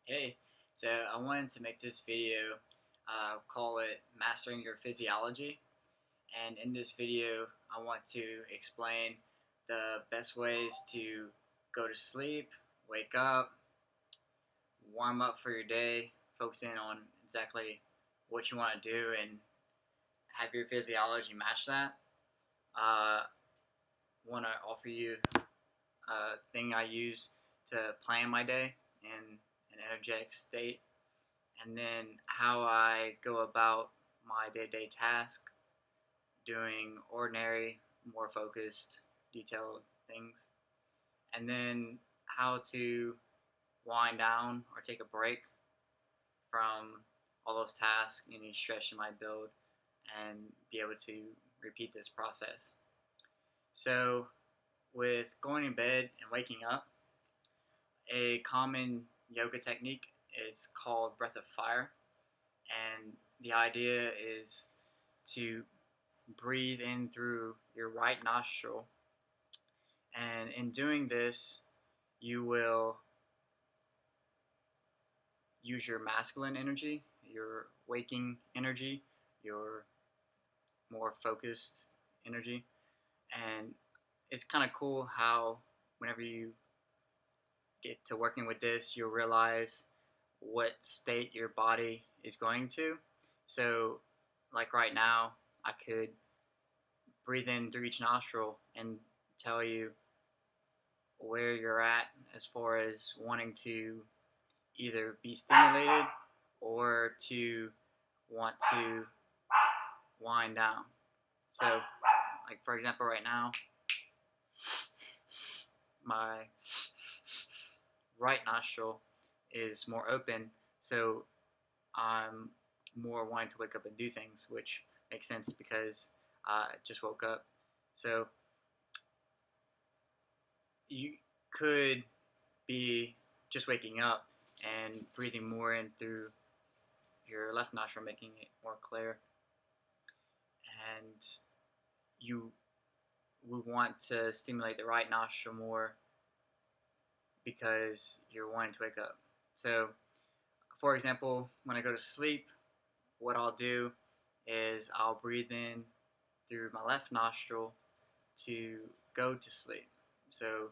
Hey, so I wanted to make this video, call it Mastering Your Physiology. And in this video, I want to explain the best ways to go to sleep, wake up, warm up for your day, focusing on exactly what you want to do and have your physiology match that. Want to offer you a thing I use to plan my day in an energetic state, and then how I go about my day-to-day task, doing ordinary, more focused, detailed things, and then how to wind down or take a break from all those tasks, any stress you might build, and be able to repeat this process. So, with going to bed and waking up, a common yoga technique is called breath of fire, and the idea is to breathe in through your right nostril. And in doing this, you will use your masculine energy, your waking energy, your more focused energy. And it's kind of cool how whenever you get to working with this, you'll realize what state your body is going to. So, like right now, I could breathe in through each nostril and tell you where you're at as far as wanting to either be stimulated or to want to wind down. So, like for example, right now, my right nostril is more open, so I'm more wanting to wake up and do things, which makes sense because I just woke up. So, you could be just waking up and breathing more in through your left nostril, making it more clear. And you would want to stimulate the right nostril more because you're wanting to wake up. So, for example, when I go to sleep, what I'll do is I'll breathe in through my left nostril to go to sleep. So,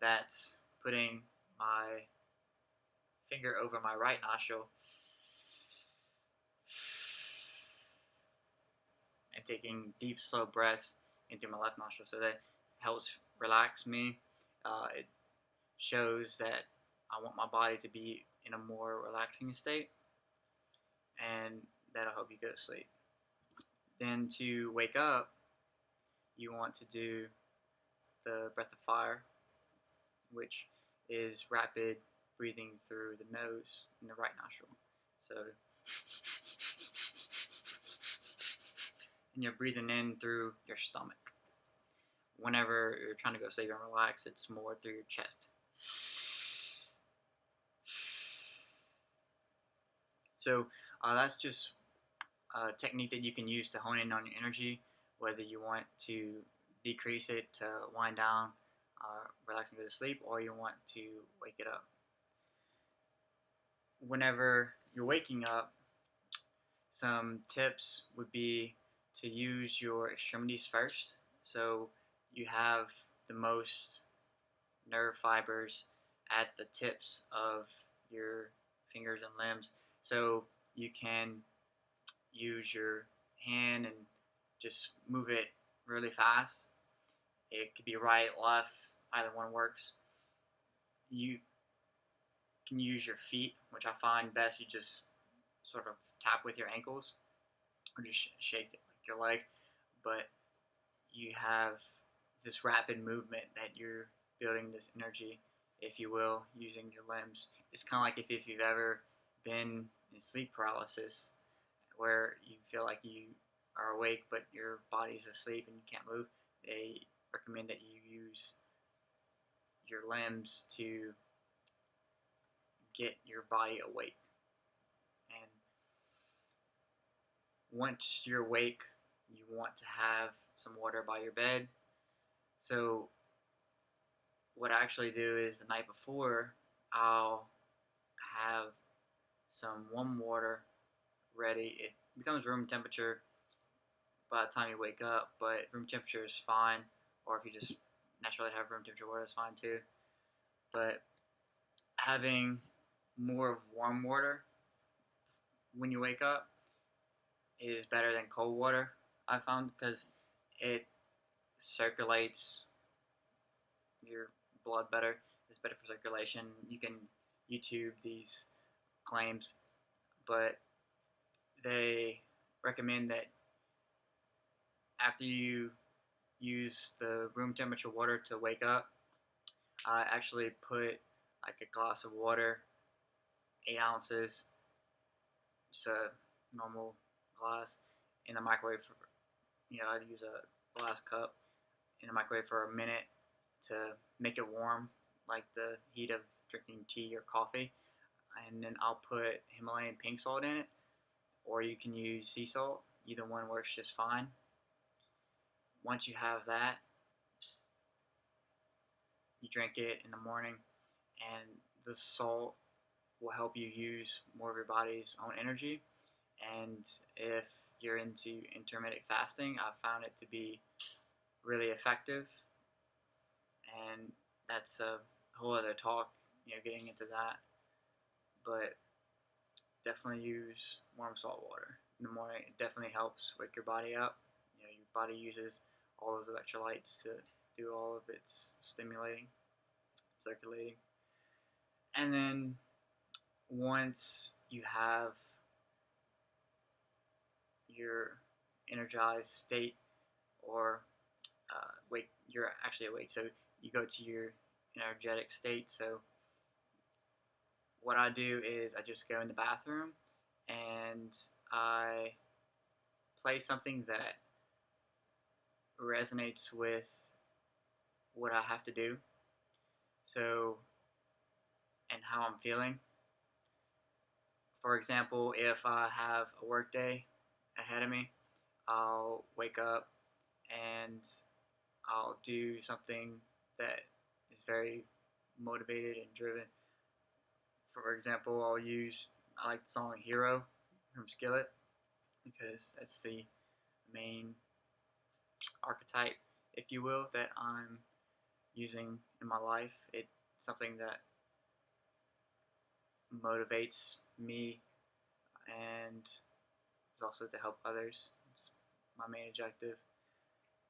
that's putting my finger over my right nostril and taking deep, slow breaths into my left nostril. So that helps relax me. It shows that I want my body to be in a more relaxing state, and that'll help you go to sleep. Then to wake up, you want to do the breath of fire, which is rapid breathing through the nose in the right nostril. So, and you're breathing in through your stomach. Whenever you're trying to go to sleep and relax, it's more through your chest. So that's just a technique that you can use to hone in on your energy, whether you want to decrease it to wind down, relax and go to sleep, or you want to wake it up. Whenever you're waking up, some tips would be to use your extremities first. So you have the most nerve fibers at the tips of your fingers and limbs. So you can use your hand and just move it really fast. It could be right, left, either one works. You can use your feet, which I find best. You just sort of tap with your ankles or just shake it like your leg. But you have this rapid movement that you're building this energy, if you will, using your limbs. It's kind of like if you've ever been in sleep paralysis where you feel like you are awake but your body's asleep and you can't move. They recommend that you use your limbs to get your body awake. And once you're awake, you want to have some water by your bed. So what I actually do is the night before, I'll have some warm water ready. It becomes room temperature by the time you wake up, but room temperature is fine. Or if you just naturally have room temperature water, is fine too. But having more of warm water when you wake up is better than cold water, I found, because it circulates your blood better. It's better for circulation. You can YouTube these claims, but they recommend that after you use the room temperature water to wake up, I actually put like a glass of water, 8 ounces, just a normal glass, in the microwave for, I'd use a glass cup in the microwave for a minute to make it warm, like the heat of drinking tea or coffee. And then I'll put Himalayan pink salt in it, or you can use sea salt. Either one works just fine. Once you have that, you drink it in the morning, and the salt will help you use more of your body's own energy. And if you're into intermittent fasting, I've found it to be really effective. And that's a whole other talk, getting into that. But definitely use warm salt water in the morning. It definitely helps wake your body up. Your body uses all those electrolytes to do all of its stimulating, circulating. And then once you have your energized state, or wake, you're actually awake, so you go to your energetic state. So what I do is I just go in the bathroom and I play something that resonates with what I have to do. So, and how I'm feeling. For example, if I have a work day ahead of me, I'll wake up and I'll do something that is very motivated and driven. For example, I like the song Hero from Skillet, because that's the main archetype, if you will, that I'm using in my life. It's something that motivates me, and is also to help others. It's my main objective.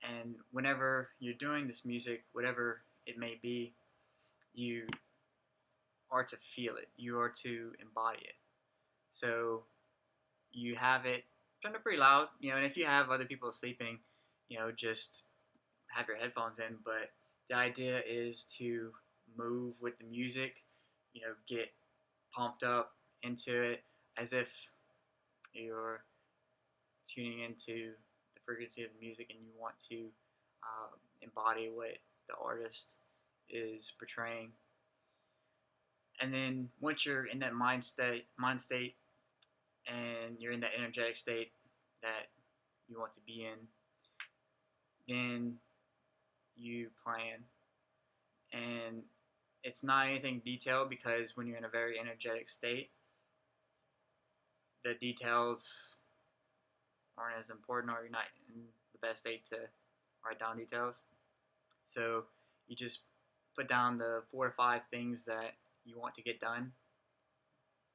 And whenever you're doing this music, whatever it may be, you are to feel it. You are to embody it. So you have it turned up pretty loud, and if you have other people sleeping, just have your headphones in. But the idea is to move with the music, get pumped up into it, as if you're tuning into the frequency of the music and you want to embody what the artist is portraying. And then once you're in that mind state, and you're in that energetic state that you want to be in, then you plan. And it's not anything detailed, because when you're in a very energetic state, the details aren't as important, or you're not in the best state to write down details. So you just put down the 4 to 5 things that you want to get done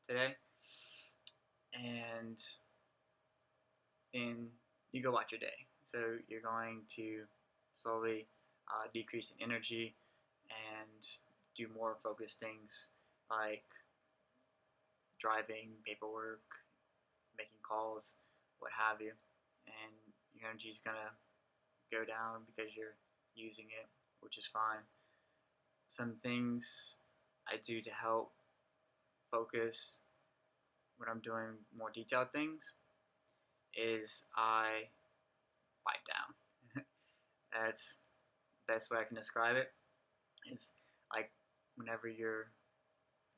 today, and then you go about your day. So you're going to slowly decrease in energy and do more focused things like driving, paperwork, making calls, what have you. And your energy is going to go down because you're using it, which is fine. Some things I do to help focus when I'm doing more detailed things is I bite down. That's the best way I can describe it. Is like whenever you're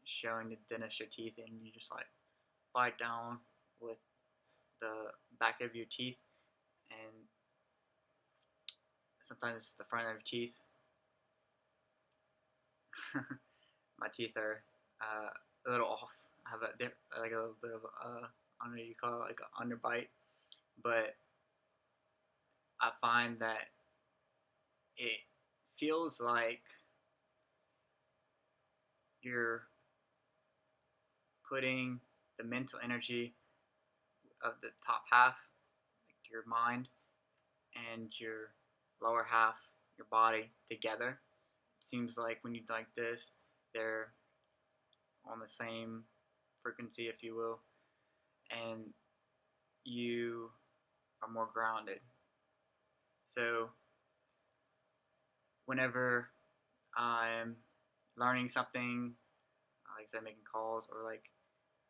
showing the dentist your teeth, and you just like bite down with the back of your teeth, and sometimes it's the front of your teeth. My teeth are a little off. I have a like a little bit of I don't know, you call it like an underbite, but I find that it feels like you're putting the mental energy of the top half, like your mind, and your lower half, your body, together. It seems like when you do like this, they're on the same frequency, if you will, and you are more grounded. So whenever I'm learning something, like I said, making calls, or like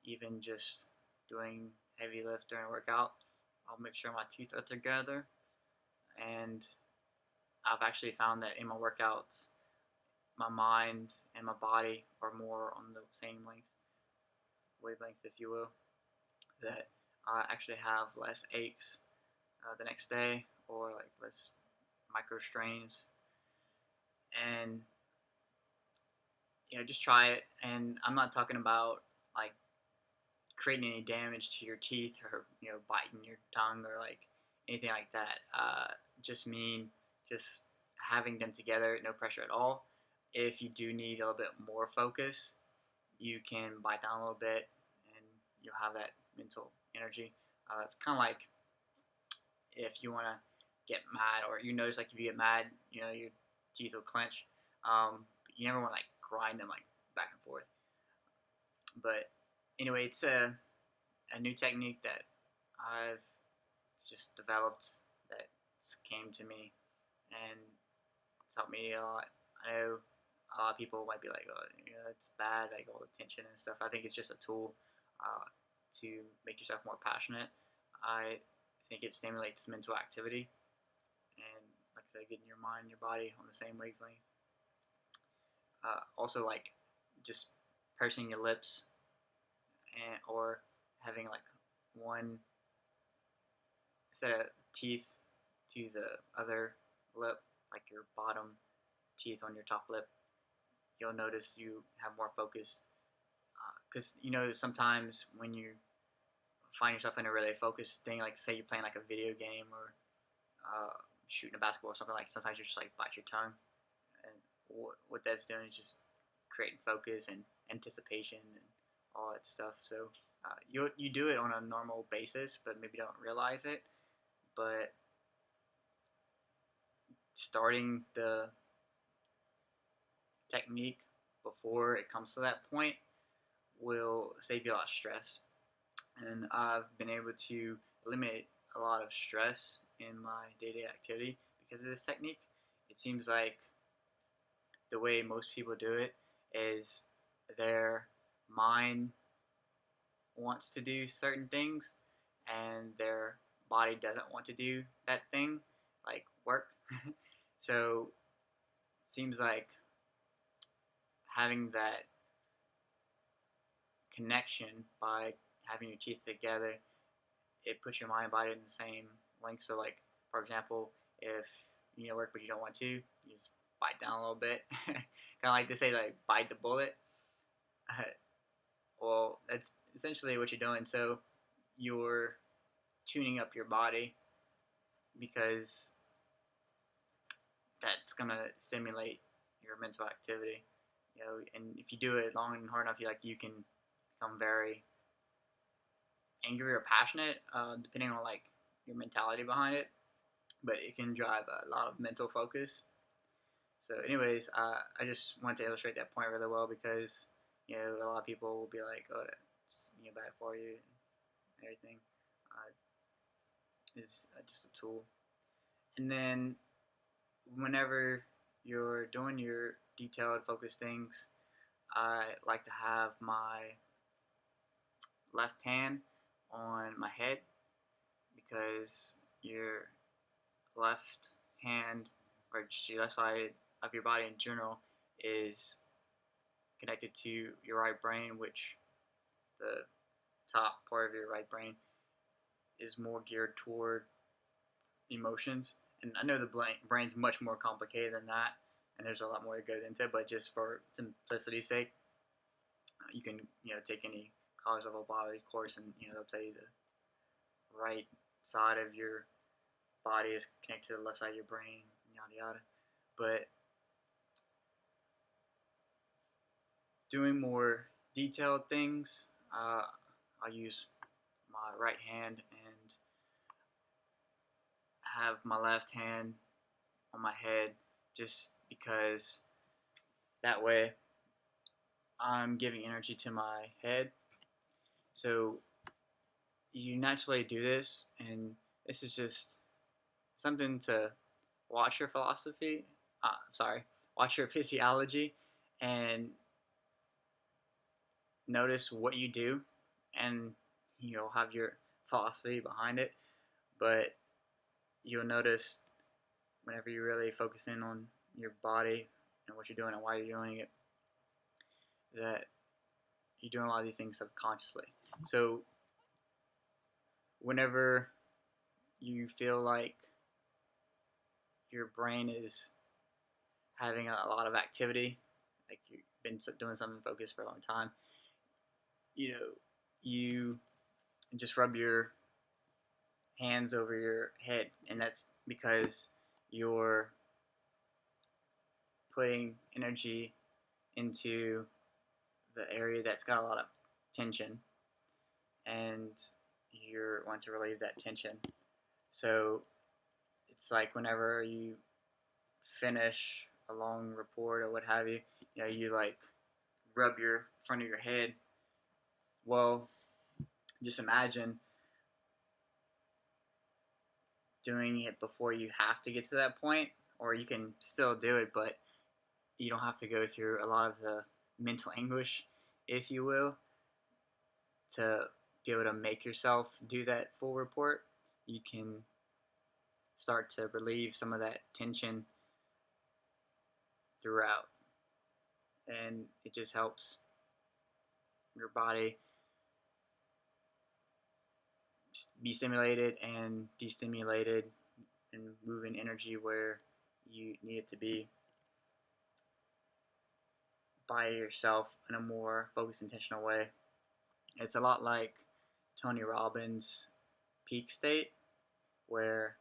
even just doing heavy lift during a workout, I'll make sure my teeth are together. And I've actually found that in my workouts, my mind and my body are more on the same wavelength, if you will, that I actually have less aches the next day, or like less micro strains. And just try it. And I'm not talking about like creating any damage to your teeth, or biting your tongue, or like anything like that. Just mean just having them together, no pressure at all. If you do need a little bit more focus, you can bite down a little bit, and you'll have that mental energy. It's kind of like if you want to get mad, or you notice like if you get mad, your teeth will clench. But you never want to like grind them like back and forth. But anyway, it's a new technique that I've just developed, that just came to me, and it's helped me a lot. I know a lot of people might be like, oh, it's bad, like all the tension and stuff. I think it's just a tool to make yourself more passionate. I think it stimulates mental activity, and like I said, getting your mind and your body on the same wavelength. Also, like just pursing your lips, or having like one set of teeth to the other lip, like your bottom teeth on your top lip. You'll notice you have more focus, because sometimes when you find yourself in a really focused thing, like say you're playing like a video game, or shooting a basketball or something, like sometimes you just like bite your tongue, and what that's doing is just creating focus and anticipation and all that stuff. So you do it on a normal basis, but maybe don't realize it. But starting the technique before it comes to that point will save you a lot of stress. And I've been able to eliminate a lot of stress in my day-to-day activity because of this technique. It seems like the way most people do it is their mind wants to do certain things, and their body doesn't want to do that thing, like work. So it seems like having that connection by having your teeth together, it puts your mind and body in the same length. So like, for example, if you need to work but you don't want to, you just bite down a little bit. Kind of like they say, like, bite the bullet. Well, that's essentially what you're doing. So you're tuning up your body, because that's gonna stimulate your mental activity. And if you do it long and hard enough, you can become very angry or passionate, depending on like your mentality behind it. But it can drive a lot of mental focus. So, anyways, I just wanted to illustrate that point really well, because a lot of people will be like, "Oh, that's bad for you," and everything. Is just a tool. And then whenever you're doing your detailed focus things, I like to have my left hand on my head, because your left hand, or just your left side of your body in general, is connected to your right brain, which the top part of your right brain is more geared toward emotions. And I know the brain's much more complicated than that, and there's a lot more that goes into it, but just for simplicity's sake, you can take any cognitive level body course, and they'll tell you the right side of your body is connected to the left side of your brain, yada yada. But doing more detailed things, I'll use my right hand and have my left hand on my head, just because that way I'm giving energy to my head. So you naturally do this, and this is just something to watch your philosophy. Watch your physiology, and notice what you do, and you'll have your philosophy behind it. But you'll notice whenever you really focus in on your body and what you're doing and why you're doing it, that you're doing a lot of these things subconsciously. So whenever you feel like your brain is having a lot of activity, like you've been doing something focused for a long time, you just rub your hands over your head, and that's because you're putting energy into the area that's got a lot of tension, and you're wanting to relieve that tension. So it's like whenever you finish a long report or what have you, you like rub your front of your head. Well, just imagine doing it before you have to get to that point, or you can still do it, but you don't have to go through a lot of the mental anguish, if you will, to be able to make yourself do that full report. You can start to relieve some of that tension throughout, and it just helps your body be stimulated and destimulated and moving energy where you need it to be by yourself in a more focused, intentional way. It's a lot like Tony Robbins' peak state, where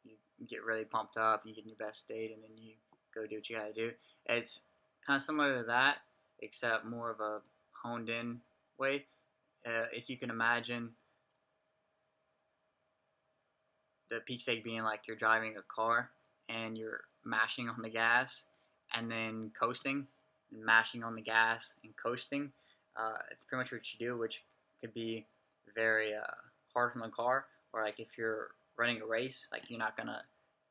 you get really pumped up, you get in your best state, and then you go do what you gotta do. It's kind of similar to that, except more of a honed in way. If you can imagine the peak state being like you're driving a car and you're mashing on the gas and then coasting, and mashing on the gas and coasting. It's pretty much what you do, which could be very hard on the car. Or like if you're running a race, like you're not gonna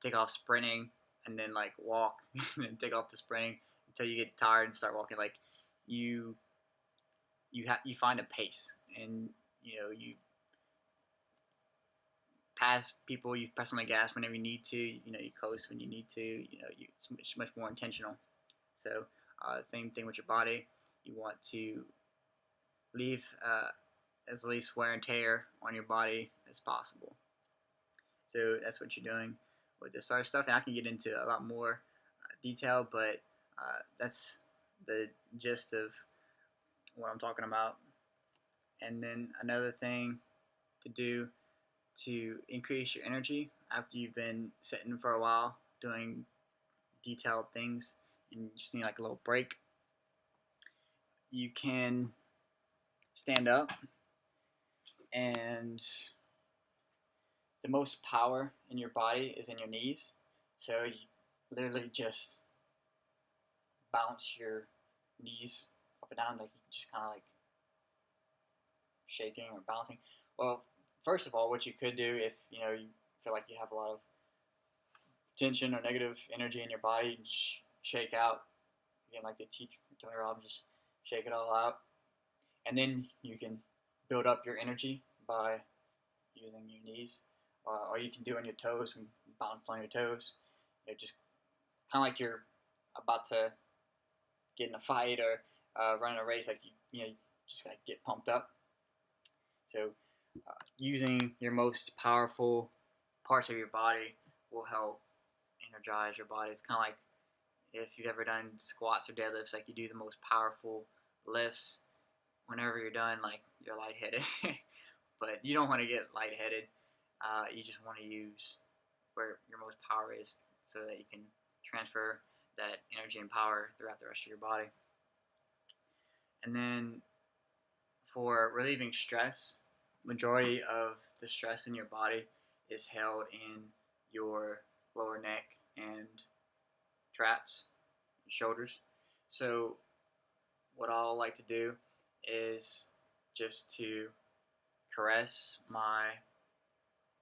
take off sprinting and then like walk and then take off to sprinting until you get tired and start walking. Like you you find a pace, and you pass people, you press on the gas whenever you need to, you coast when you need to, it's much more intentional. So same thing with your body. You want to leave as least wear and tear on your body as possible. So that's what you're doing with this sort of stuff, and I can get into a lot more detail, but that's the gist of what I'm talking about. And then another thing to do to increase your energy after you've been sitting for a while doing detailed things and you just need like a little break, you can stand up, and the most power in your body is in your knees. So you literally just bounce your knees up and down, like you just kind of like shaking or bouncing. Well, first of all, what you could do if you feel like you have a lot of tension or negative energy in your body, you shake out. Again, like they teach Tony Robbins, just shake it all out, and then you can build up your energy by using your knees, or you can do on your toes and bounce on your toes. Just kind of like you're about to get in a fight or run a race, like you just gotta get pumped up. So using your most powerful parts of your body will help energize your body. It's kind of like if you've ever done squats or deadlifts, like you do the most powerful lifts whenever you're done, like you're lightheaded. But you don't want to get lightheaded. You just want to use where your most power is so that you can transfer that energy and power throughout the rest of your body. And then for relieving stress, majority of the stress in your body is held in your lower neck and traps, shoulders. So what I like to do is just to caress my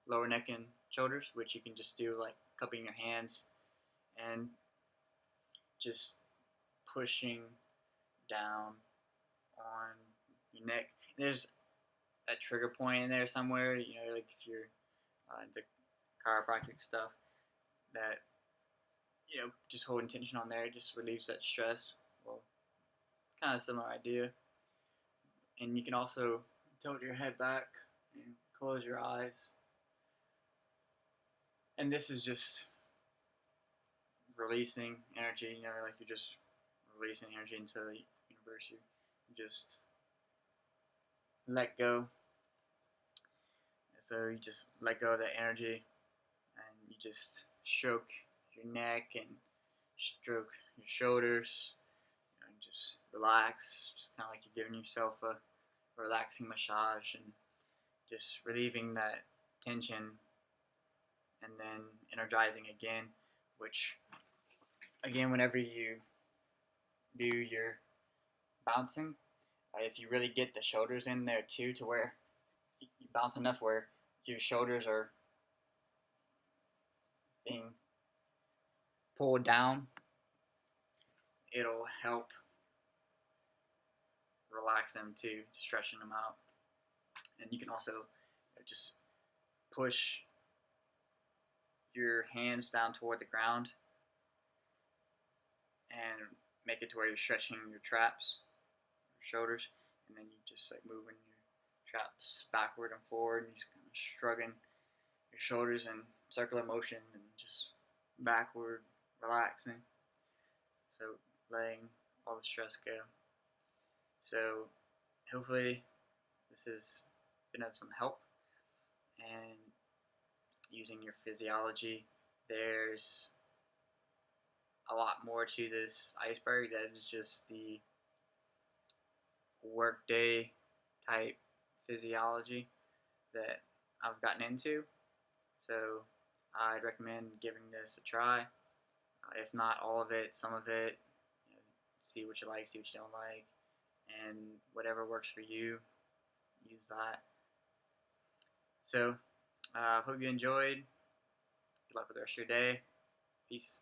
lower neck and shoulders, which you can just do like cupping your hands and just pushing down on your neck. There's a trigger point in there somewhere, like if you're into chiropractic stuff, that just holding tension on there just relieves that stress. Well, kind of similar idea. And you can also tilt your head back and close your eyes. And this is just releasing energy, like you're just releasing energy into the universe. You just let go. So you just let go of that energy and you just stroke your neck and stroke your shoulders and just relax, just kind of like you're giving yourself a relaxing massage and just relieving that tension and then energizing again, which again, whenever you do your bouncing, if you really get the shoulders in there too, to where you bounce enough where your shoulders are being pulled down, it'll help relax them too, stretching them out. And you can also just push your hands down toward the ground and make it to where you're stretching your traps, your shoulders, and then you just like moving your traps backward and forward, and you just kind of shrugging your shoulders in circular motion and just backward, relaxing. So letting all the stress go. So hopefully this has been of some help. And using your physiology, there's a lot more to this iceberg that is just the workday type physiology that I've gotten into. So I'd recommend giving this a try. If not all of it, some of it. See what you like, see what you don't like, and whatever works for you, use that. So, hope you enjoyed. Good luck with the rest of your day. Peace.